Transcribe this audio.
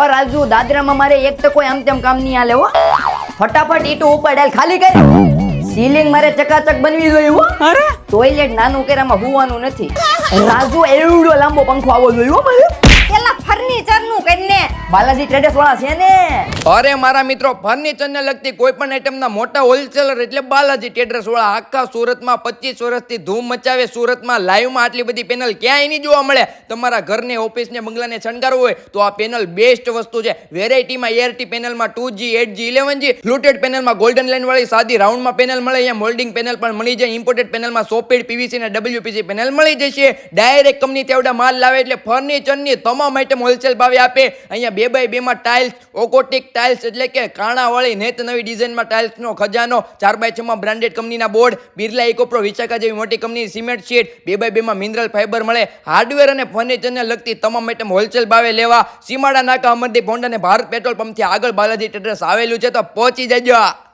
ઓ રાજુ દાદરામાં મારે એક તો કોઈ આમ તેમ કામ નહીં હાલે હો. ફટાફટ ઈટો ઉપર ડાલ ખાલી કરી. સીલિંગ મારે ચકાચક બનવી જોઈએ હો. અરે ટોયલેટ નાનું કર્યામાં હુવાનું નથી. રાજુ એવડો લાંબો પંખો આવવો જોઈએ હો મારે. પેલા ફર્નિચર નું કરીને બાલાજી ટ્રેડર્સ વાળા છે ને. અરે મારા મિત્રો ફર્નિચર ને લગતી કોઈ પણ આઈટમ ના મોટા હોલસેલર એટલે બાલાજી ટ્રેડર્સ વાળા. આખા સુરતમાં 25 વર્ષથી ધૂમ મચાવે. સુરતમાં લાઈવમાં આટલી બધી પેનલ ક્યાંય નહીં જોવા મળે. તમારા ઘરને ઓફિસને બંગલાને શણગારવું હોય તો આ પેનલ બેસ્ટ વસ્તુ છે. વેરાયટીમાં એઆરટી પેનલમાં 2G 8G 11G ફ્લુટેડ પેનલમાં ગોલ્ડન લાઈન વાળી સાદી રાઉન્ડમાં પેનલ મળે. અહીંયા મોલ્ડિંગ પેનલ પણ મળી જાય. ઇમ્પોર્ટેડ પેનલમાં સોપેડ પીવીસી અને WPC પેનલ મળી જશે. ડાયરેક્ટ કંપની તેવડા માલ લાવે એટલે ફર્નિચરની તમામ આઈટમ હોલસેલ ભાવે આપે. અહીંયા 2x2 માં ટાઇલ્સ, ઓકોટિક ટાઇલ્સ એટલે કે કાણા વાળી નેત નવી ડિઝાઇનમાં ટાઇલ્સનો ખજાનો, 4x6 માં બ્રાન્ડેડ કંપનીના બોર્ડ, બિરલા ઇકોપ્રો, વિશાખા જેવી મોટી કંપની સિમેન્ટ શીટ, 2x2 માં મિનરલ ફાઈબર મળે. હાર્ડવેર અને ફર્નિચરને લગતી તમામ આઈટમ હોલસેલ ભાવે લેવા સીમાડા નાકા, અમરદીપ હોન્ડા અને ભારત પેટ્રોલ પંપથી આગળ બાલાજી ટ્રેડર્સ આવેલું છે, તો પહોંચી જજો.